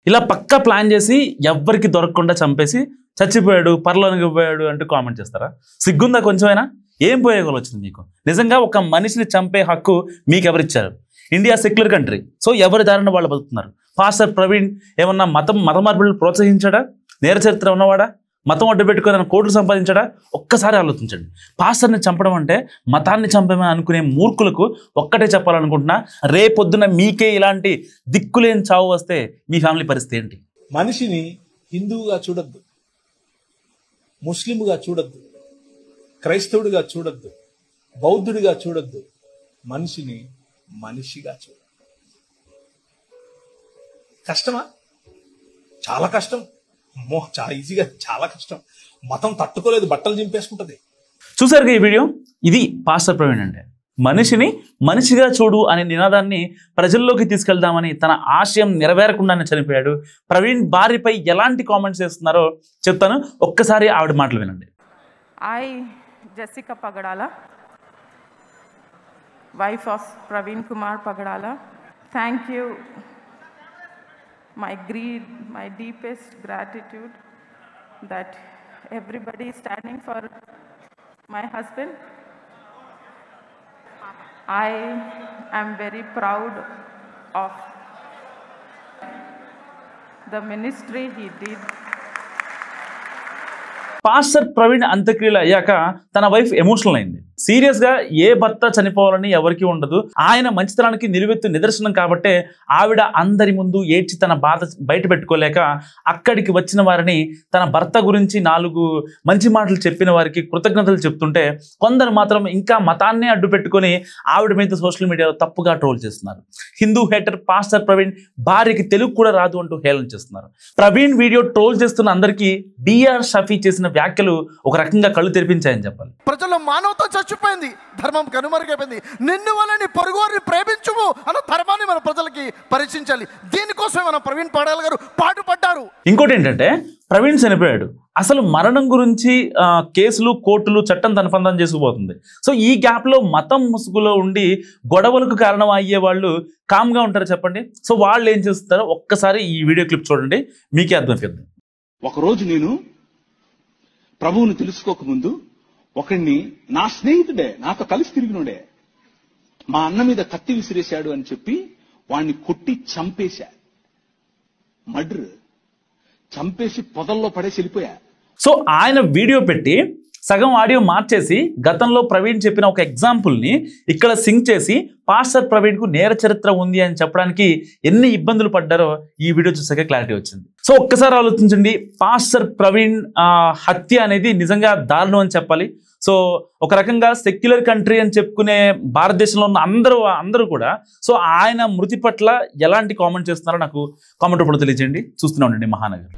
ఇలా పక్కా ప్లాన్ చేసి ఎవ్వరికి దొరకకుండా చంపేసి చచ్చిపోయాడు, పరలోనికి పోయాడు అంటూ కామెంట్ చేస్తారా? సిగ్గుందా కొంచెమైనా? ఏం పోయేగోలు వచ్చింది మీకు? నిజంగా ఒక మనిషిని చంపే హక్కు మీకు ఎవరిచ్చారు? India secular country. సో ఎవరి దారిన వాళ్ళు బతుకుతున్నారు. పాస్టర్ ప్రవీణ్ ఏమన్నా మత మార్పులు ప్రోత్సహించాడా? నేర చరిత్ర ఉన్నవాడా? మతం అడ్డు పెట్టుకొని కోట్లు సంపాదించాడా? ఒక్కసారి ఆలోచించండి. పాస్టర్ని చంపడం అంటే మతాన్ని చంపేమని అనుకునే మూర్ఖులకు ఒక్కటే చెప్పాలనుకుంటున్నా, రేపొద్దున మీకే ఇలాంటి దిక్కులేని చావు వస్తే మీ ఫ్యామిలీ పరిస్థితి ఏంటి? మనిషిని హిందువుగా చూడొద్దు, ముస్లింగా చూడొద్దు, క్రైస్తవుడిగా చూడొద్దు, బౌద్ధుడిగా చూడొద్దు. మనిషిని మనిషిగా చూడొద్దు. కష్టమా? చాలా కష్టం. అమ్మో, చాలా ఈజీగా, చాలా కష్టం. మతం తట్టుకోలేదు, బట్టలు చింపేసుకుంటది. చూసారుగా ఈ వీడియో? ఇది పాస్టర్ ప్రవీణ్ అంటే. మనిషిని మనిషిగా చూడు అనే నినాదాన్ని ప్రజల్లోకి తీసుకెళ్దామని తన ఆశయం నెరవేరకుండానే చనిపోయాడు. ప్రవీణ్ భార్యపై ఎలాంటి కామెంట్స్ చేస్తున్నారో చెప్తాను, ఒక్కసారి ఆవిడ మాటలు వినండి. I, Jessica Pagadala, wife of Praveen Kumar Pagadala, thank you. My deepest gratitude that everybody is standing for my husband. I am very proud of the ministry he did. Pastor Praveen అంత్యక్రియలు అయ్యాక తన wife emotional అయింది. Serious గా ఏ భర్త చనిపోవాలని ఎవరికి ఉండదు. ఆయన మంచితనానికి నిలువెత్తు నిదర్శనం కాబట్టే ఆవిడ అందరి ముందు ఏడ్చి తన బాధ బయట పెట్టుకోలేక అక్కడికి వచ్చిన వారిని తన భర్త గురించి 4 మంచి మాటలు చెప్పిన వారికి కృతజ్ఞతలు చెప్తుంటే, కొందరు మాత్రం ఇంకా మతాన్నే అడ్డు పెట్టుకొని ఆవిడ మీద సోషల్ మీడియాలో తప్పుగా ట్రోల్ చేస్తున్నారు. హిందూ హేటర్ పాస్టర్ ప్రవీణ్ భార్యకి తెలుగు కూడా రాదు అంటూ హేళన చేస్తున్నారు. ప్రవీణ్ వీడియో ట్రోల్ చేస్తున్న అందరికీ బిఆర్ షఫీ చేసిన వ్యాఖ్యలు ఒక రకంగా కళ్ళు తెరిపించాయని చెప్పాలి. ప్రజల మానవత చచ్చిపోయింది, ధర్మం కనుమరుగైపోయింది. నిన్ను వలని పొరుగువారిని ప్రేమించుము అన్న ధర్మాన్ని మన ప్రజలకి పరిచయించాలి. దీనికోసమే మన ప్రవీణ్ పాడాల గారు పాటుపడ్డారు. ఇంకోటి ఏంటంటే, ప్రవీణ్ చనిపోయాడు, అసలు మరణం గురించి కేసులు, కోర్టులు, చట్టం తన పని చేసుకుపోతుంది. సో ఈ గ్యాప్ లో మతం ముసుగులో ఉండి గొడవలకు కారణం అయ్యే వాళ్ళు కామ్గా ఉంటారు చెప్పండి? సో వాళ్ళు ఏం చేస్తారో ఒక్కసారి ఈ వీడియో క్లిప్ చూడండి, మీకే అర్థమైపోతుంది. ఒకరోజు నేను ప్రభువుని తెలుసుకోకముందు ఒకడిని, నా స్నేహితుడే, నాతో కలిసి తిరిగినోడే, మా అన్న మీద కత్తి విసిరేశాడు అని చెప్పి వాడిని కొట్టి చంపేశా. మర్డర్ చంపేసి పొదల్లో పడేసి వెళ్ళిపోయా. సో ఆయన వీడియో పెట్టి సగం ఆడియో మార్చేసి గతంలో ప్రవీణ్ చెప్పిన ఒక ఎగ్జాంపుల్ని ఇక్కడ సింక్ చేసి పాస్టర్ ప్రవీణ్కు నేర చరిత్ర ఉంది అని చెప్పడానికి ఎన్ని ఇబ్బందులు పడ్డారో ఈ వీడియో చూసాక క్లారిటీ వచ్చింది. సో ఒక్కసారి ఆలోచించండి, పాస్టర్ ప్రవీణ్ హత్య అనేది నిజంగా దారుణం అని చెప్పాలి. సో ఒక రకంగా సెక్యులర్ కంట్రీ అని చెప్పుకునే భారతదేశంలో ఉన్న అందరూ కూడా సో ఆయన మృతి పట్ల ఎలాంటి కామెంట్ చేస్తున్నారో నాకు కామెంట్ రూపంలో తెలియజేయండి. చూస్తూనే ఉండండి మహానగర్.